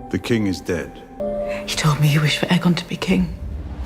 The king is dead. He told me you wish for Aegon to be king.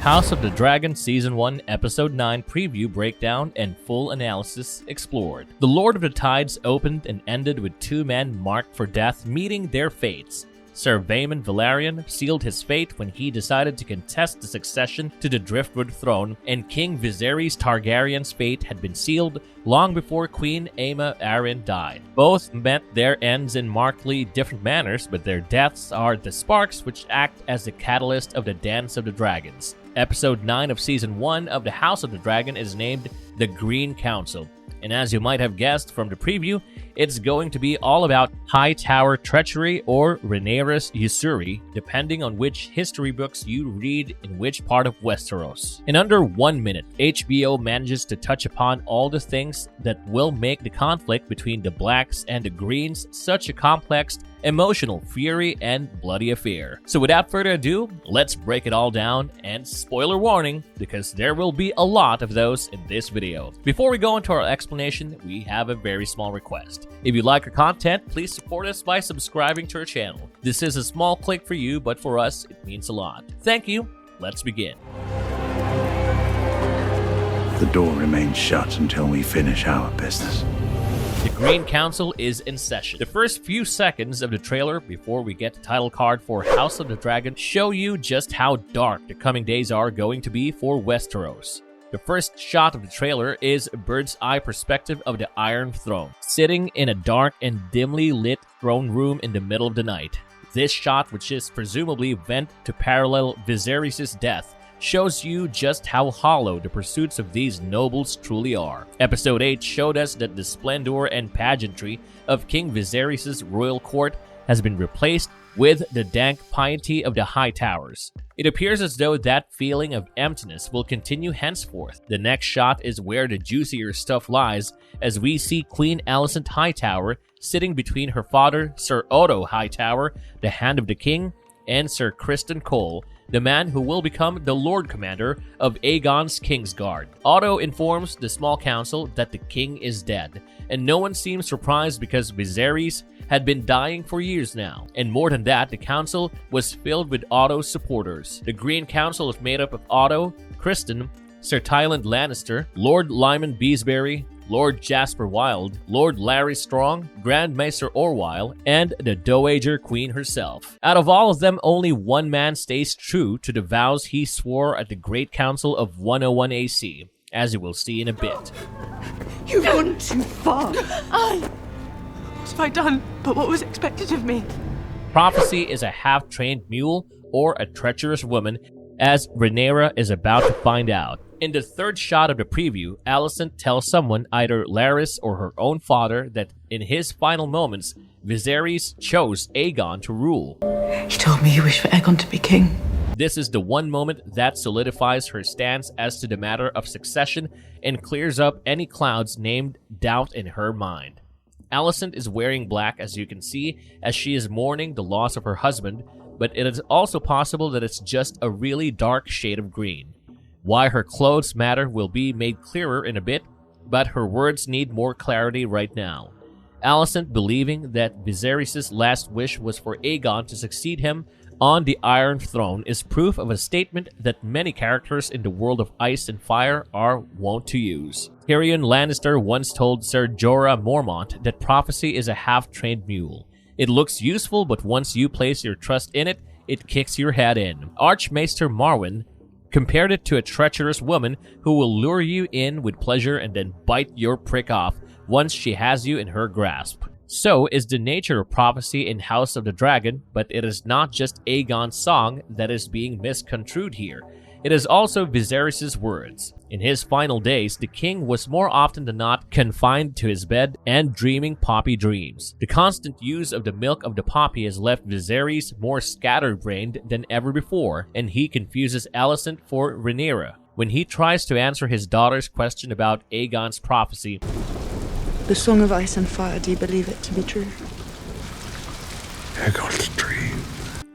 House of the Dragon Season 1 Episode 9 preview breakdown and full analysis explored. The Lord of the Tides opened and ended with two men marked for death meeting their fates. Sir Vaemon Velaryon sealed his fate when he decided to contest the succession to the Driftwood throne, and King Viserys Targaryen's fate had been sealed long before Queen Aemma Arryn died. Both met their ends in markedly different manners, but their deaths are the sparks which act as the catalyst of the Dance of the Dragons. Episode 9 of Season 1 of the House of the Dragon is named The Green Council, and as you might have guessed from the preview, it's going to be all about Hightower treachery or Rhaenyra's usury, depending on which history books you read in which part of Westeros. In under 1 minute, HBO manages to touch upon all the things that will make the conflict between the Blacks and the Greens such a complex, emotional, fury, and bloody affair. So without further ado, let's break it all down, and spoiler warning, because there will be a lot of those in this video. Before we go into our explanation, we have a very small request. If you like our content, please support us by subscribing to our channel. This is a small click for you, but for us, it means a lot. Thank you. Let's begin. The door remains shut until we finish our business. The Green Council is in session. The first few seconds of the trailer before we get the title card for House of the Dragon show you just how dark the coming days are going to be for Westeros. The first shot of the trailer is a bird's eye perspective of the Iron Throne, sitting in a dark and dimly lit throne room in the middle of the night. This shot, which is presumably meant to parallel Viserys' death, shows you just how hollow the pursuits of these nobles truly are. Episode 8 showed us that the splendor and pageantry of King Viserys' royal court has been replaced with the dank piety of the Hightowers. It appears as though that feeling of emptiness will continue henceforth. The next shot is where the juicier stuff lies, as we see Queen Alicent Hightower sitting between her father, Sir Otto Hightower, the Hand of the King, and Sir Criston Cole, the man who will become the Lord Commander of Aegon's Kingsguard. Otto informs the small council that the king is dead, and no one seems surprised because Viserys had been dying for years now. And more than that, the council was filled with Otto's supporters. The Green Council is made up of Otto, Criston, Sir Tywin Lannister, Lord Lyman Beesbury, Lord Jasper Wilde, Lord Larry Strong, Grand Maester Orwyle, and the Dowager Queen herself. Out of all of them, only one man stays true to the vows he swore at the Great Council of 101 AC, as you will see in a bit. You've gone too far. What have I done but what was expected of me? Prophecy is a half-trained mule or a treacherous woman, as Rhaenyra is about to find out. In the third shot of the preview, Alicent tells someone, either Larys or her own father, that in his final moments, Viserys chose Aegon to rule. He told me you wish for Aegon to be king. This is the one moment that solidifies her stance as to the matter of succession and clears up any clouds named doubt in her mind. Alicent is wearing black, as you can see, as she is mourning the loss of her husband, but it is also possible that it's just a really dark shade of green. Why her clothes matter will be made clearer in a bit, but her words need more clarity right now. Alicent believing that Viserys' last wish was for Aegon to succeed him on the Iron Throne is proof of a statement that many characters in the world of ice and fire are wont to use. Tyrion Lannister once told Ser Jorah Mormont that prophecy is a half-trained mule. It looks useful, but once you place your trust in it, it kicks your head in. Archmaester Marwyn compared it to a treacherous woman who will lure you in with pleasure and then bite your prick off once she has you in her grasp. So is the nature of prophecy in House of the Dragon, but it is not just Aegon's song that is being misconstrued here. It is also Viserys' words. In his final days, the king was more often than not confined to his bed and dreaming poppy dreams. The constant use of the milk of the poppy has left Viserys more scatterbrained than ever before, and he confuses Alicent for Rhaenyra. When he tries to answer his daughter's question about Aegon's prophecy, The Song of Ice and Fire, do you believe it to be true? Aegon's dream.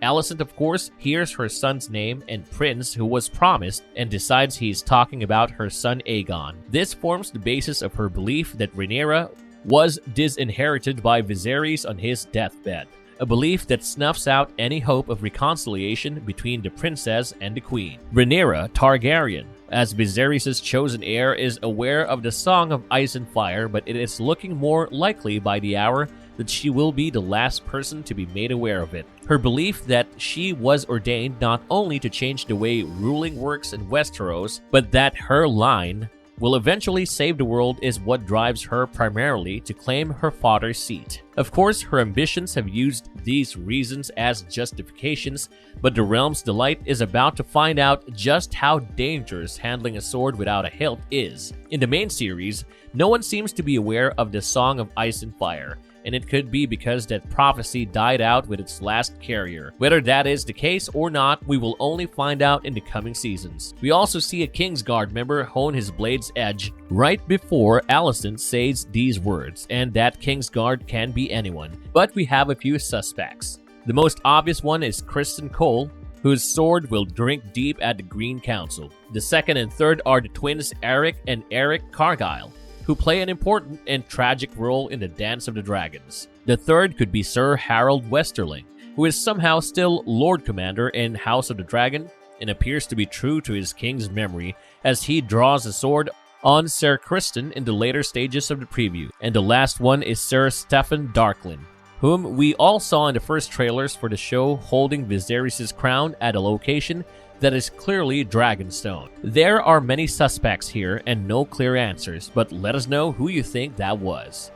Alicent, of course, hears her son's name and prince who was promised and decides he's talking about her son Aegon. This forms the basis of her belief that Rhaenyra was disinherited by Viserys on his deathbed. a belief that snuffs out any hope of reconciliation between the princess and the queen. Rhaenyra Targaryen, as Viserys' chosen heir, is aware of the Song of Ice and Fire, but it is looking more likely by the hour that she will be the last person to be made aware of it. Her belief that she was ordained not only to change the way ruling works in Westeros, but that her line will eventually save the world is what drives her primarily to claim her father's seat. Of course, her ambitions have used these reasons as justifications, but the Realm's Delight is about to find out just how dangerous handling a sword without a hilt is. In the main series, no one seems to be aware of the Song of Ice and Fire, and it could be because that prophecy died out with its last carrier. Whether that is the case or not, we will only find out in the coming seasons. We also see a Kingsguard member hone his blade's edge right before Alicent says these words, and that Kingsguard can be anyone. But we have a few suspects. The most obvious one is Criston Cole, whose sword will drink deep at the Green Council. The second and third are the twins Eric and Eric Cargyle, who play an important and tragic role in the Dance of the Dragons. The third could be Sir Harold Westerling, who is somehow still Lord Commander in House of the Dragon and appears to be true to his king's memory as he draws a sword on Sir Criston in the later stages of the preview. And the last one is Sir Steffan Darklyn, whom we all saw in the first trailers for the show holding Viserys' crown at a location that is clearly Dragonstone. There are many suspects here and no clear answers, but let us know who you think that was.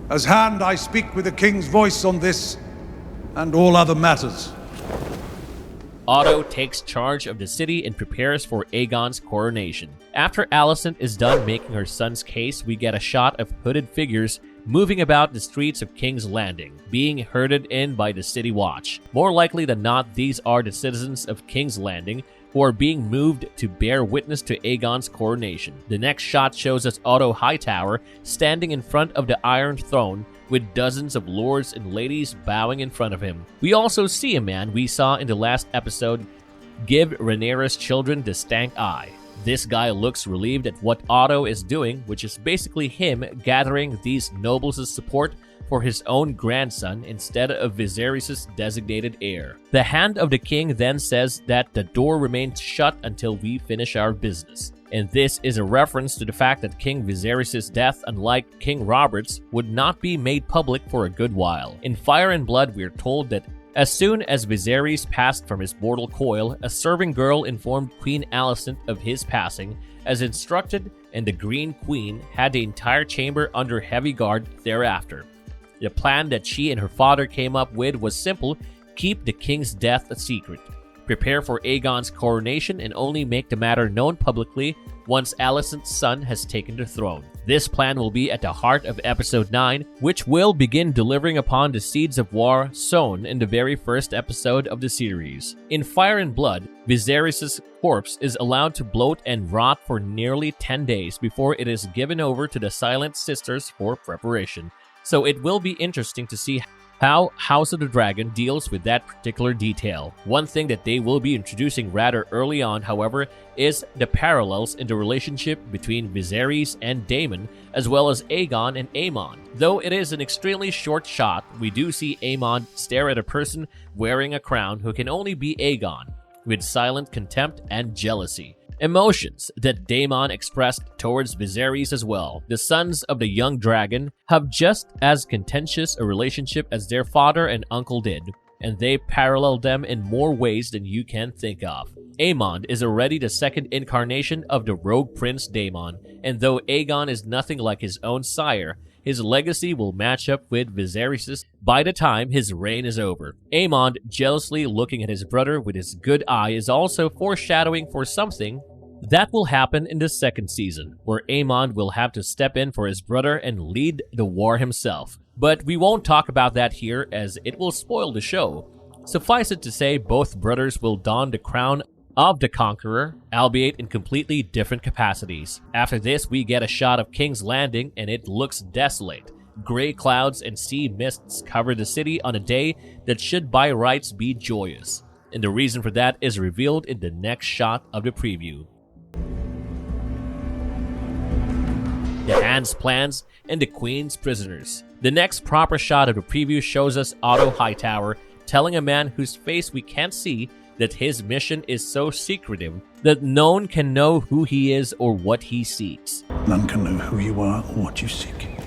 As Hand, I speak with the king's voice on this and all other matters. Otto takes charge of the city and prepares for Aegon's coronation. After Alicent is done making her son's case, we get a shot of hooded figures moving about the streets of King's Landing, being herded in by the City Watch. More likely than not, these are the citizens of King's Landing who are being moved to bear witness to Aegon's coronation. The next shot shows us Otto Hightower standing in front of the Iron Throne with dozens of lords and ladies bowing in front of him. We also see a man we saw in the last episode give Rhaenyra's children the stank eye. This guy looks relieved at what Otto is doing, which is basically him gathering these nobles' support for his own grandson instead of Viserys' designated heir. The Hand of the King then says that the door remains shut until we finish our business. And this is a reference to the fact that King Viserys' death, unlike King Robert's, would not be made public for a good while. In Fire and Blood, we are told that as soon as Viserys passed from his mortal coil, a serving girl informed Queen Alicent of his passing, as instructed, and the Green Queen had the entire chamber under heavy guard thereafter. The plan that she and her father came up with was simple: keep the king's death a secret. Prepare for Aegon's coronation and only make the matter known publicly once Alicent's son has taken the throne. This plan will be at the heart of Episode 9, which will begin delivering upon the seeds of war sown in the very first episode of the series. In Fire and Blood, Viserys' corpse is allowed to bloat and rot for nearly 10 days before it is given over to the Silent Sisters for preparation. So it will be interesting to see how House of the Dragon deals with that particular detail. One thing that they will be introducing rather early on, however, is the parallels in the relationship between Viserys and Daemon, as well as Aegon and Aemon. Though it is an extremely short shot, we do see Aemon stare at a person wearing a crown who can only be Aegon, with silent contempt and jealousy. Emotions that Daemon expressed towards Viserys as well. The sons of the young dragon have just as contentious a relationship as their father and uncle did, and they parallel them in more ways than you can think of. Aemon is already the second incarnation of the rogue prince Daemon, and though Aegon is nothing like his own sire, his legacy will match up with Viserys' by the time his reign is over. Aemon jealously looking at his brother with his good eye is also foreshadowing for something that will happen in the second season, where Aemon will have to step in for his brother and lead the war himself. But we won't talk about that here, as it will spoil the show. Suffice it to say, both brothers will don the crown of the Conqueror, albeit in completely different capacities. After this, we get a shot of King's Landing, and it looks desolate. Gray clouds and sea mists cover the city on a day that should by rights be joyous. And the reason for that is revealed in the next shot of the preview. the Hand's plans, and the Queen's prisoners. The next proper shot of the preview shows us Otto Hightower telling a man whose face we can't see that his mission is so secretive that no one can know who he is or what he seeks. None can know who you are or what you seek.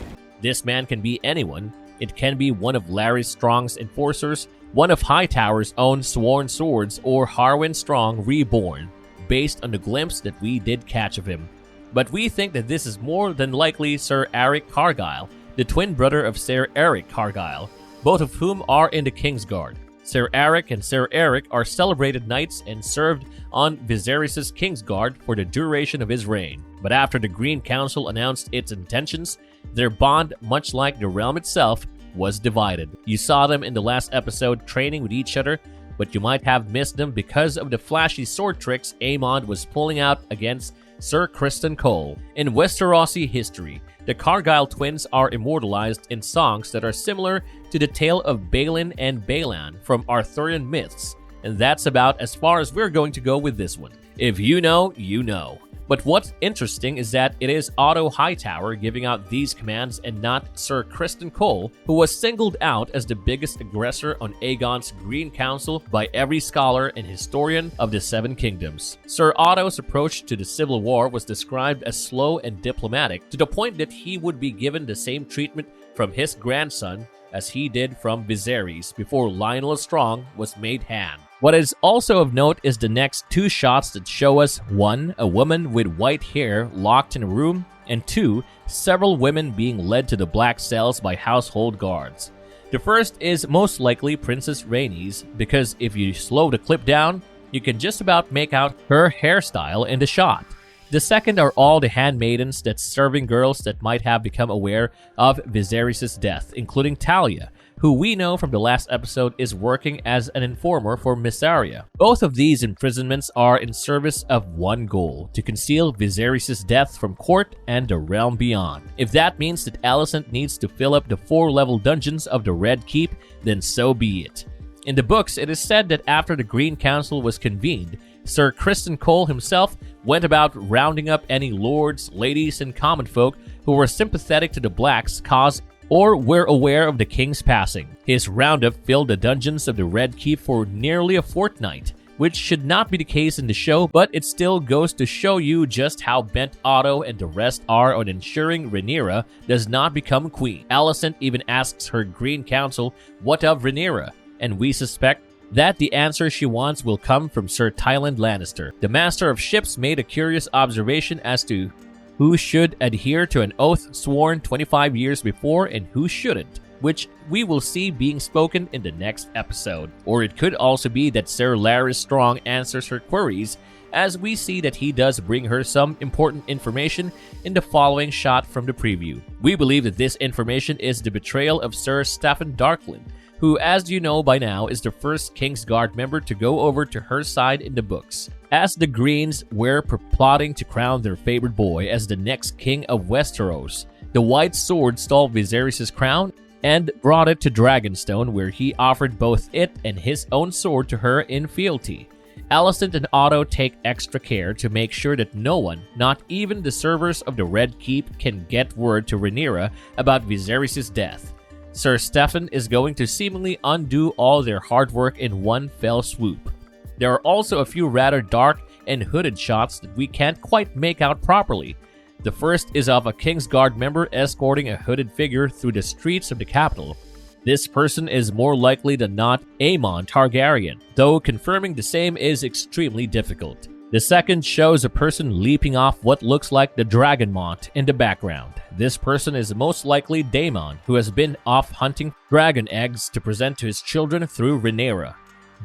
This man can be anyone. It can be one of Larry Strong's enforcers, one of Hightower's own sworn swords, or Harwin Strong reborn, based on the glimpse that we did catch of him. But we think that this is more than likely Sir Eric Cargyle, the twin brother of Sir Eric Cargyle, both of whom are in the Kingsguard. Sir Eric and Sir Eric are celebrated knights and served on Viserys' Kingsguard for the duration of his reign. But after the Green Council announced its intentions, their bond, much like the realm itself, was divided. You saw them in the last episode training with each other, but you might have missed them because of the flashy sword tricks Aemond was pulling out against Sir Criston Cole. In Westerosi history, the Cargyle twins are immortalized in songs that are similar to the tale of Balin and Balan from Arthurian myths, and that's about as far as we're going to go with this one. If you know, you know. But what's interesting is that it is Otto Hightower giving out these commands and not Sir Criston Cole, who was singled out as the biggest aggressor on Aegon's Green Council by every scholar and historian of the Seven Kingdoms. Sir Otto's approach to the Civil War was described as slow and diplomatic, to the point that he would be given the same treatment from his grandson as he did from Viserys before Lionel Strong was made Hand. What is also of note is the next two shots that show us 1. A woman with white hair locked in a room, and 2. Several women being led to the black cells by household guards. The first is most likely Princess Rhaenys, because if you slow the clip down, you can just about make out her hairstyle in the shot. The second are all the handmaidens that's serving girls that might have become aware of Viserys' death, including Talia, who we know from the last episode is working as an informer for Mysaria. Both of these imprisonments are in service of one goal: to conceal Viserys' death from court and the realm beyond. If that means that Alicent needs to fill up the 4-level dungeons of the Red Keep, then so be it. In the books, it is said that after the Green Council was convened, Sir Criston Cole himself went about rounding up any lords, ladies, and common folk who were sympathetic to the Blacks' cause or were aware of the king's passing. His roundup filled the dungeons of the Red Keep for nearly a fortnight, which should not be the case in the show, but it still goes to show you just how bent Otto and the rest are on ensuring Rhaenyra does not become queen. Alicent even asks her Green Council what of Rhaenyra, and we suspect that the answer she wants will come from Sir Tywin Lannister. The Master of Ships made a curious observation as to who should adhere to an oath sworn 25 years before and who shouldn't, which we will see being spoken in the next episode. Or it could also be that Sir Larys Strong answers her queries, as we see that he does bring her some important information in the following shot from the preview. We believe that this information is the betrayal of Sir Steffan Darklyn, who, as you know by now, is the first Kingsguard member to go over to her side in the books. As the Greens were plotting to crown their favorite boy as the next king of Westeros, the White Sword stole Viserys' crown and brought it to Dragonstone, where he offered both it and his own sword to her in fealty. Alicent and Otto take extra care to make sure that no one, not even the servers of the Red Keep, can get word to Rhaenyra about Viserys' death. Sir Steffan is going to seemingly undo all their hard work in one fell swoop. There are also a few rather dark and hooded shots that we can't quite make out properly. The first is of a Kingsguard member escorting a hooded figure through the streets of the capital. This person is more likely than not Aemon Targaryen, though confirming the same is extremely difficult. The second shows a person leaping off what looks like the Dragonmont in the background. This person is most likely Daemon, who has been off hunting dragon eggs to present to his children through Rhaenyra.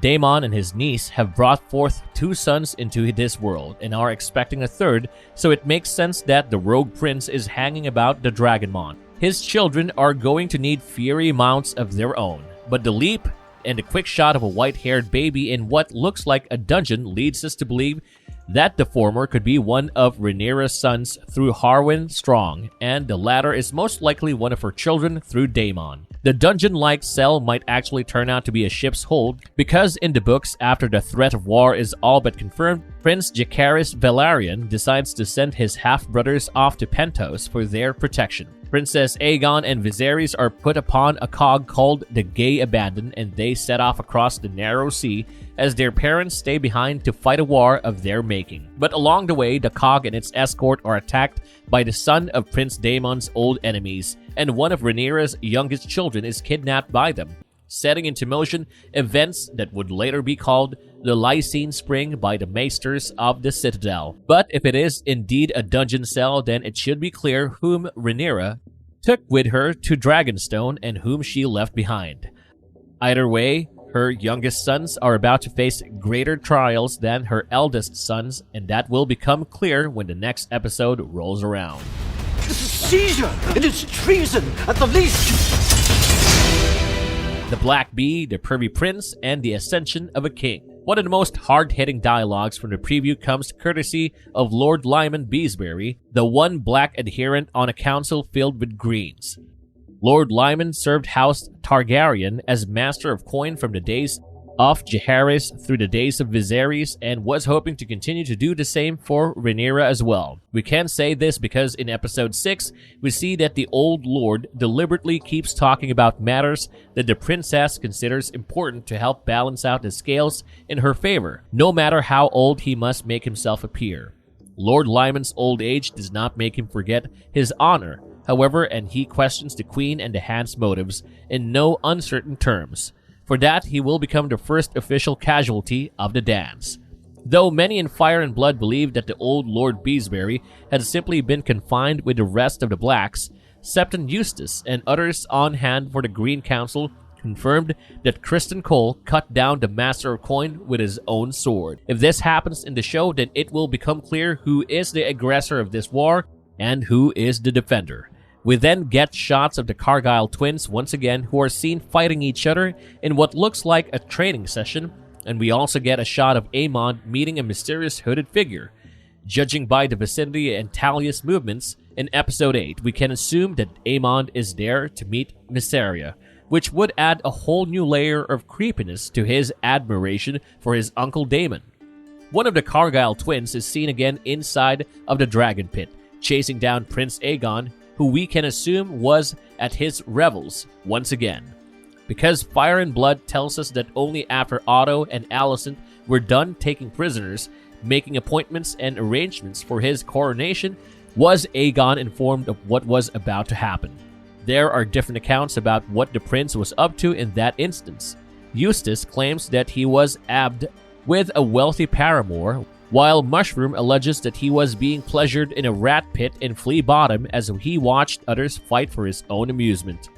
Daemon and his niece have brought forth 2 sons into this world and are expecting a third, so it makes sense that the rogue prince is hanging about the Dragonmont. His children are going to need fiery mounts of their own, but the leap and a quick shot of a white-haired baby in what looks like a dungeon leads us to believe that the former could be one of Rhaenyra's sons through Harwin Strong, and the latter is most likely one of her children through Daemon. The dungeon-like cell might actually turn out to be a ship's hold, because in the books, after the threat of war is all but confirmed, Prince Jacaerys Velaryon decides to send his half-brothers off to Pentos for their protection. Princess Aegon and Viserys are put upon a cog called the Gay Abandon, and they set off across the narrow sea as their parents stay behind to fight a war of their making. But along the way, the cog and its escort are attacked by the son of Prince Daemon's old enemies, and one of Rhaenyra's youngest children is kidnapped by them, setting into motion events that would later be called the Lysine Spring by the Maesters of the Citadel. But if it is indeed a dungeon cell, then it should be clear whom Rhaenyra took with her to Dragonstone and whom she left behind. Either way, her youngest sons are about to face greater trials than her eldest sons, and that will become clear when the next episode rolls around. This is seizure, and it's treason at the least! The Black Bee, the Privy Prince, and the Ascension of a King. One of the most hard-hitting dialogues from the preview comes courtesy of Lord Lyman Beesbury, the one black adherent on a council filled with Greens. Lord Lyman served House Targaryen as Master of Coin from the days of Jaehaerys through the days of Viserys, and was hoping to continue to do the same for Rhaenyra as well. We can say this because in episode 6, we see that the old lord deliberately keeps talking about matters that the princess considers important to help balance out the scales in her favor, no matter how old he must make himself appear. Lord Lyman's old age does not make him forget his honor, however, and he questions the queen and the hand's motives in no uncertain terms. For that, he will become the first official casualty of the dance. Though many in Fire and Blood believe that the old Lord Beesbury had simply been confined with the rest of the Blacks, Septon Eustace and others on hand for the Green Council confirmed that Criston Cole cut down the Master of Coin with his own sword. If this happens in the show, then it will become clear who is the aggressor of this war and who is the defender. We then get shots of the Cargyle twins once again, who are seen fighting each other in what looks like a training session, and we also get a shot of Aemond meeting a mysterious hooded figure. Judging by the vicinity and Talia's movements in episode 8, we can assume that Aemond is there to meet Mysaria, which would add a whole new layer of creepiness to his admiration for his uncle Daemon. One of the Cargyle twins is seen again inside of the Dragon Pit, chasing down Prince Aegon, who we can assume was at his revels once again. Because Fire and Blood tells us that only after Otto and Alicent were done taking prisoners, making appointments and arrangements for his coronation, was Aegon informed of what was about to happen. There are different accounts about what the prince was up to in that instance. Eustace claims that he was abbed with a wealthy paramour, while Mushroom alleges that he was being pleasured in a rat pit in Flea Bottom as he watched others fight for his own amusement.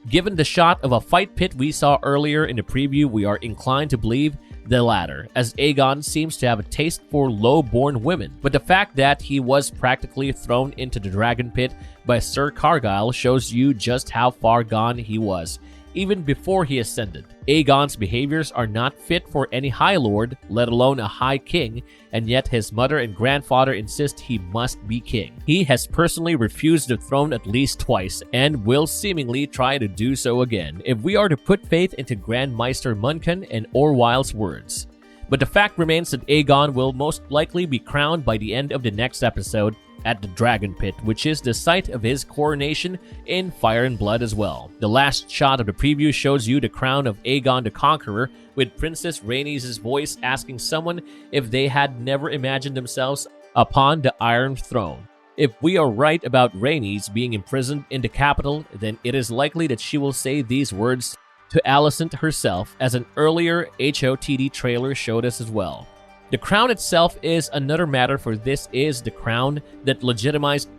Given the shot of a fight pit we saw earlier in the preview, we are inclined to believe the latter, as Aegon seems to have a taste for low-born women. But the fact that he was practically thrown into the Dragon Pit by Sir Cargyle shows you just how far gone he was, even before he ascended. Aegon's behaviors are not fit for any High Lord, let alone a High King, and yet his mother and grandfather insist he must be king. He has personally refused the throne at least twice, and will seemingly try to do so again, if we are to put faith into Grand Maester Muncan and Orwyle's words. But the fact remains that Aegon will most likely be crowned by the end of the next episode at the Dragon Pit, which is the site of his coronation in Fire and Blood as well. The last shot of the preview shows you the crown of Aegon the Conqueror, with Princess Rhaenys' voice asking someone if they had never imagined themselves upon the Iron Throne. If we are right about Rhaenys being imprisoned in the capital, then it is likely that she will say these words to Alicent herself, as an earlier HOTD trailer showed us as well. The crown itself is another matter, for this is the crown that legitimized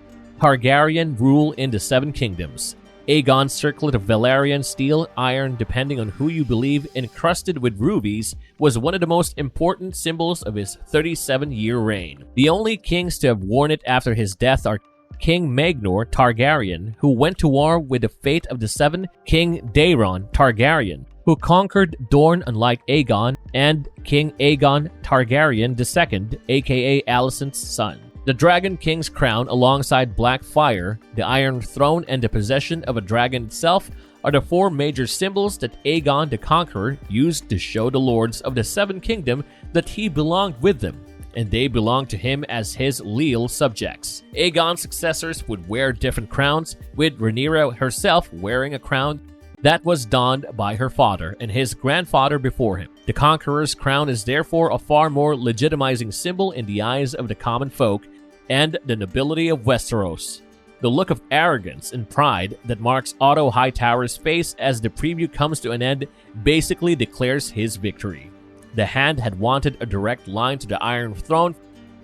Targaryen rule in the Seven Kingdoms. Aegon's circlet of Valyrian steel, iron, depending on who you believe, encrusted with rubies, was one of the most important symbols of his 37-year reign. The only kings to have worn it after his death are King Magnor Targaryen, who went to war with the fate of the Seven, King Daeron Targaryen, who conquered Dorne unlike Aegon, and King Aegon Targaryen II, aka Alicent's son. The Dragon King's crown, alongside Black Fire, the Iron Throne, and the possession of a dragon itself, are the 4 major symbols that Aegon the Conqueror used to show the lords of the Seven Kingdom that he belonged with them, and they belonged to him as his leal subjects. Aegon's successors would wear different crowns, with Rhaenyra herself wearing a crown that was donned by her father and his grandfather before him. The Conqueror's crown is therefore a far more legitimizing symbol in the eyes of the common folk and the nobility of Westeros. The look of arrogance and pride that marks Otto Hightower's face as the preview comes to an end basically declares his victory. The Hand had wanted a direct line to the Iron Throne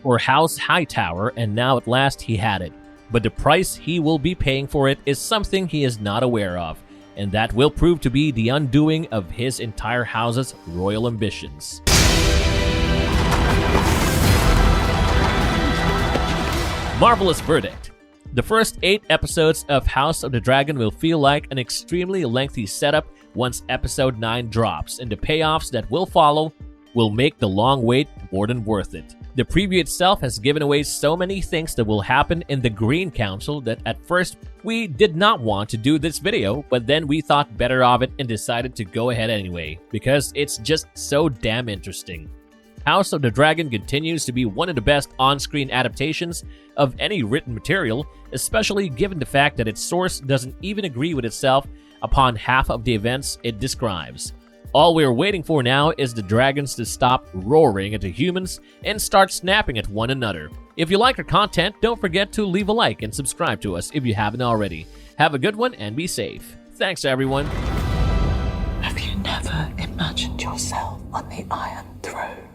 for House Hightower, and now at last he had it. But the price he will be paying for it is something he is not aware of, and that will prove to be the undoing of his entire house's royal ambitions. Marvelous verdict. The first 8 episodes of House of the Dragon will feel like an extremely lengthy setup once episode 9 drops, and the payoffs that will follow will make the long wait more than worth it. The preview itself has given away so many things that will happen in the Green Council that at first we did not want to do this video, but then we thought better of it and decided to go ahead anyway, because it's just so damn interesting. House of the Dragon continues to be one of the best on-screen adaptations of any written material, especially given the fact that its source doesn't even agree with itself upon half of the events it describes. All we're waiting for now is the dragons to stop roaring at the humans and start snapping at one another. If you like our content, don't forget to leave a like and subscribe to us if you haven't already. Have a good one and be safe. Thanks, everyone. Have you never imagined yourself on the Iron Throne?